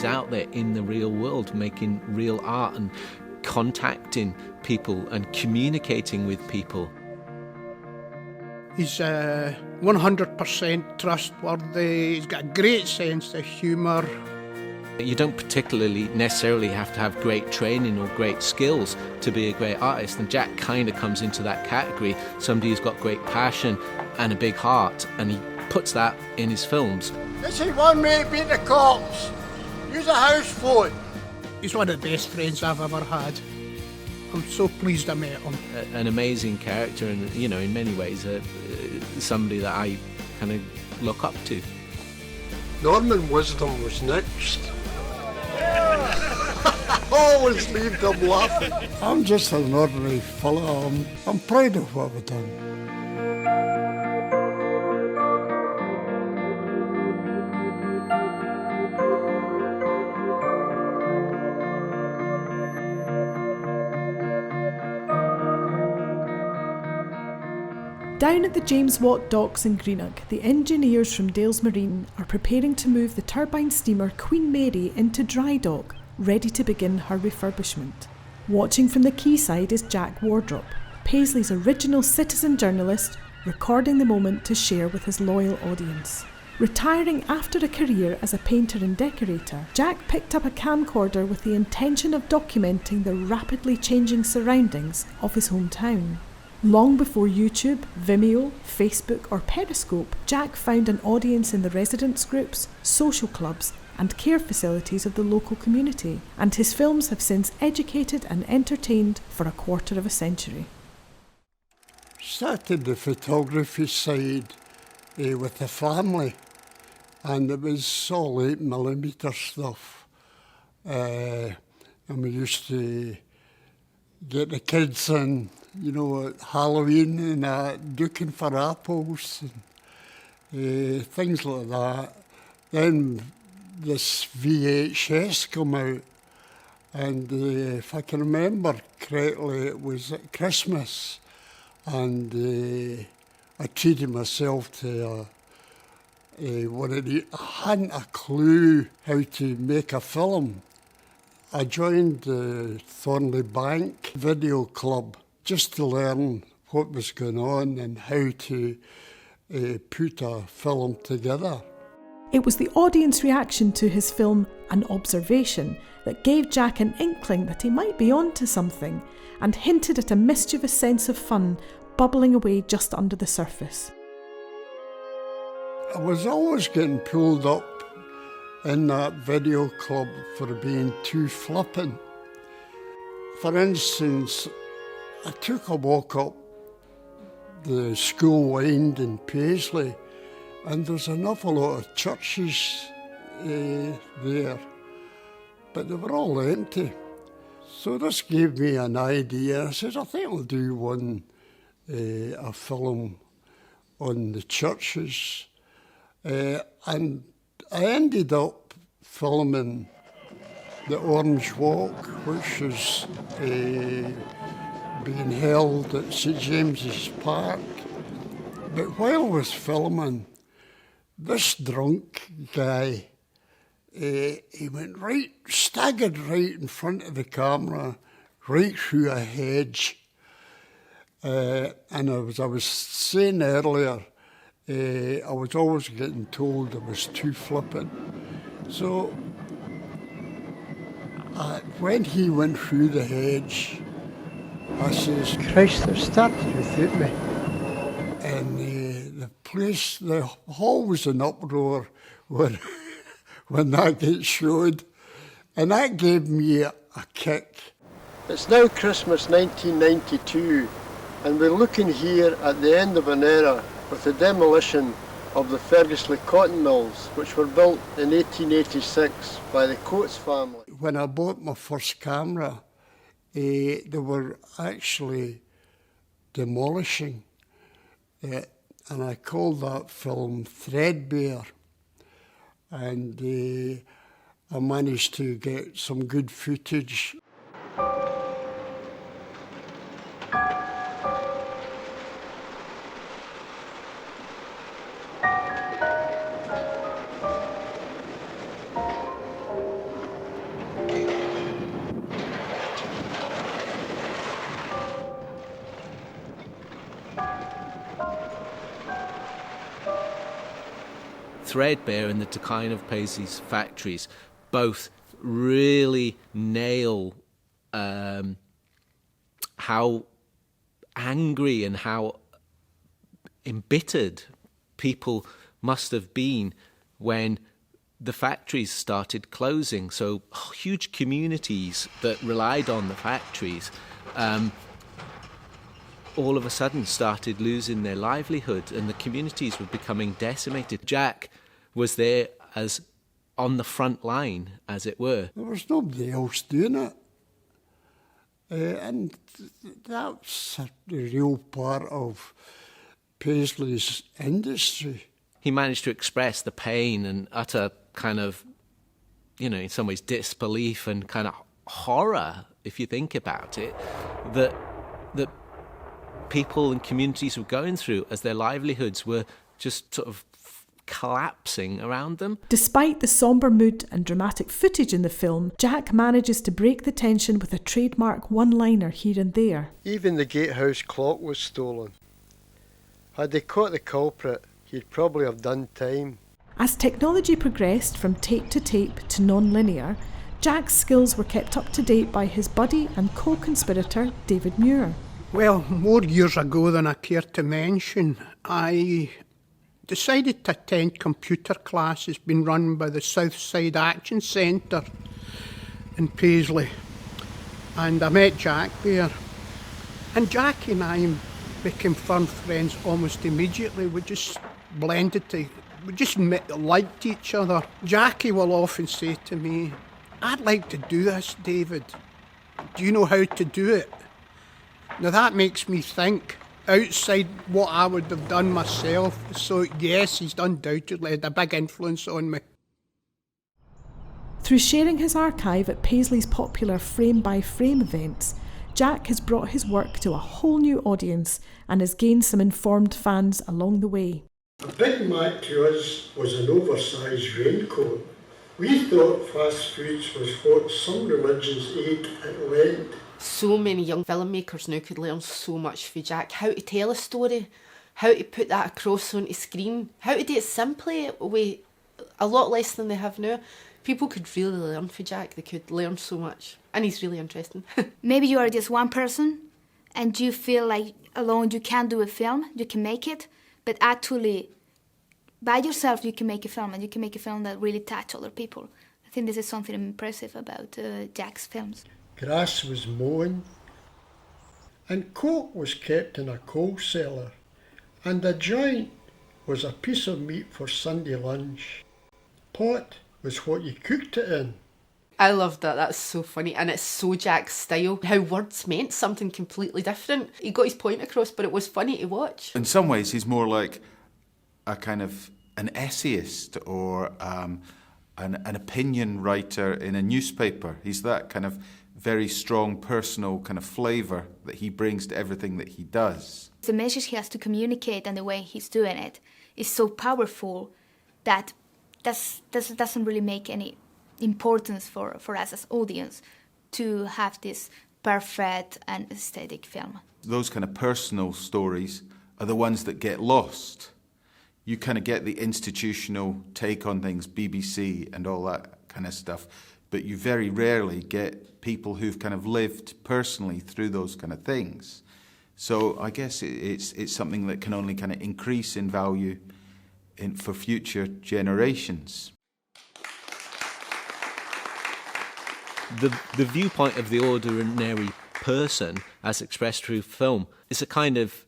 he's out there in the real world making real art and contacting people and communicating with people. He's 100% trustworthy. He's got a great sense of humour. You don't particularly necessarily have to have great training or great skills to be a great artist, and Jack kind of comes into that category. Somebody who's got great passion and a big heart, and he puts that in his films. This is one way to beat the cops. Use a house phone. He's one of the best friends I've ever had. I'm so pleased I met him. An amazing character, and you know, in many ways, somebody that I kind of look up to. Norman Wisdom was next. Always leave them laughing. I'm just an ordinary fella. I'm proud of what we've done. Down at the James Watt docks in Greenock, the engineers from Dales Marine are preparing to move the turbine steamer Queen Mary into dry dock, ready to begin her refurbishment. Watching from the quayside is Jack Wardrope, Paisley's original citizen journalist, recording the moment to share with his loyal audience. Retiring after a career as a painter and decorator, Jack picked up a camcorder with the intention of documenting the rapidly changing surroundings of his hometown. Long before YouTube, Vimeo, Facebook or Periscope, Jack found an audience in the residence groups, social clubs and care facilities of the local community, and his films have since educated and entertained for a quarter of a century. Started the photography side with the family, and it was all 8mm stuff. And we used to get the kids in, you know, at Halloween and looking for apples and things like that. Then this VHS come out, and if I can remember correctly, it was at Christmas, and I treated myself to I hadn't a clue how to make a film. I joined the Thornley Bank Video Club just to learn what was going on and how to put a film together. It was the audience reaction to his film An Observation that gave Jack an inkling that he might be onto something, and hinted at a mischievous sense of fun bubbling away just under the surface. I was always getting pulled up in that video club for being too flippant. For instance, I took a walk up the school wind in Paisley, and there's an awful lot of churches there, but they were all empty. So this gave me an idea. I said, I think I'll do a film on the churches. And I ended up filming the Orange Walk, which is being held at St James's Park. But while I was filming, this drunk guy, he went staggered right in front of the camera, right through a hedge. And as I was saying earlier, I was always getting told I was too flippant. So when he went through the hedge, I says, Christ, they've started without me. And the hall was in uproar when that gets showed. And that gave me a kick. It's now Christmas 1992, and we're looking here at the end of an era with the demolition of the Fergusley cotton mills, which were built in 1886 by the Coates family. When I bought my first camera, they were actually demolishing it, and I called that film Threadbare. And I managed to get some good footage. Threadbare and The Decline of Paisley's Factories both really nail how angry and how embittered people must have been when the factories started closing. So huge communities that relied on the factories all of a sudden started losing their livelihood, and the communities were becoming decimated. Jack was there as on the front line, as it were. There was nobody else doing it. And that's the real part of Paisley's industry. He managed to express the pain and utter kind of, in some ways disbelief and kind of horror, if you think about it, that people and communities were going through as their livelihoods were just sort of collapsing around them. Despite the sombre mood and dramatic footage in the film, Jack manages to break the tension with a trademark one-liner here and there. Even the gatehouse clock was stolen. Had they caught the culprit, he'd probably have done time. As technology progressed from tape to non-linear, Jack's skills were kept up to date by his buddy and co-conspirator David Muir. Well, more years ago than I care to mention, I decided to attend computer classes being run by the Southside Action Centre in Paisley. And I met Jack there. And Jack and I became firm friends almost immediately. We just liked each other. Jackie will often say to me, "I'd like to do this, David. Do you know how to do it?" Now that makes me think outside what I would have done myself. So yes, he's undoubtedly had a big influence on me. Through sharing his archive at Paisley's popular frame-by-frame events, Jack has brought his work to a whole new audience and has gained some informed fans along the way. A Big Mac to us was an oversized raincoat. We thought fast foods was what some religions ate at Lent. So many young filmmakers now could learn so much from Jack. How to tell a story, how to put that across onto screen, how to do it simply with a lot less than they have now. People could really learn from Jack. They could learn so much. And he's really interesting. Maybe you are just one person and you feel like alone you can't do a film, you can make it, but actually by yourself you can make a film, and you can make a film that really touch other people. I think this is something impressive about Jack's films. Grass was mown, and coke was kept in a coal cellar, and a joint was a piece of meat for Sunday lunch. Pot was what you cooked it in. I loved that. That's so funny. And it's so Jack's style. How words meant something completely different. He got his point across, but it was funny to watch. In some ways, he's more like a kind of an essayist or an opinion writer in a newspaper. He's that kind of very strong personal kind of flavour that he brings to everything that he does. The message he has to communicate and the way he's doing it is so powerful that doesn't really make any importance for us as audience to have this perfect and aesthetic film. Those kind of personal stories are the ones that get lost. You kind of get the institutional take on things, BBC and all that kind of stuff, but you very rarely get people who've kind of lived personally through those kind of things. So I guess it's something that can only kind of increase in value for future generations. The viewpoint of the ordinary person, as expressed through film, is a kind of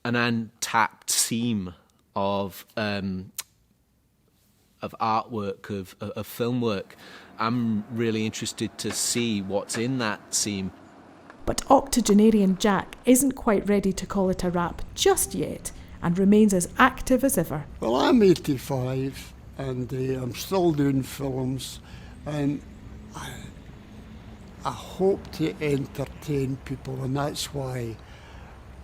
an untapped seam of artwork, of film work. I'm really interested to see what's in that seam. But octogenarian Jack isn't quite ready to call it a wrap just yet and remains as active as ever. Well, I'm 85 and I'm still doing films, and I hope to entertain people, and that's why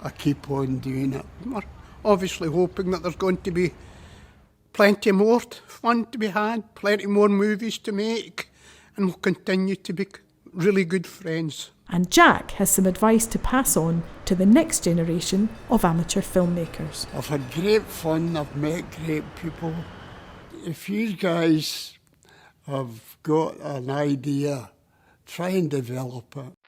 I keep on doing it. We're obviously hoping that there's going to be plenty more fun to be had, plenty more movies to make, and we'll continue to be really good friends. And Jack has some advice to pass on to the next generation of amateur filmmakers. I've had great fun, I've met great people. if you guys have got an idea, try and develop it.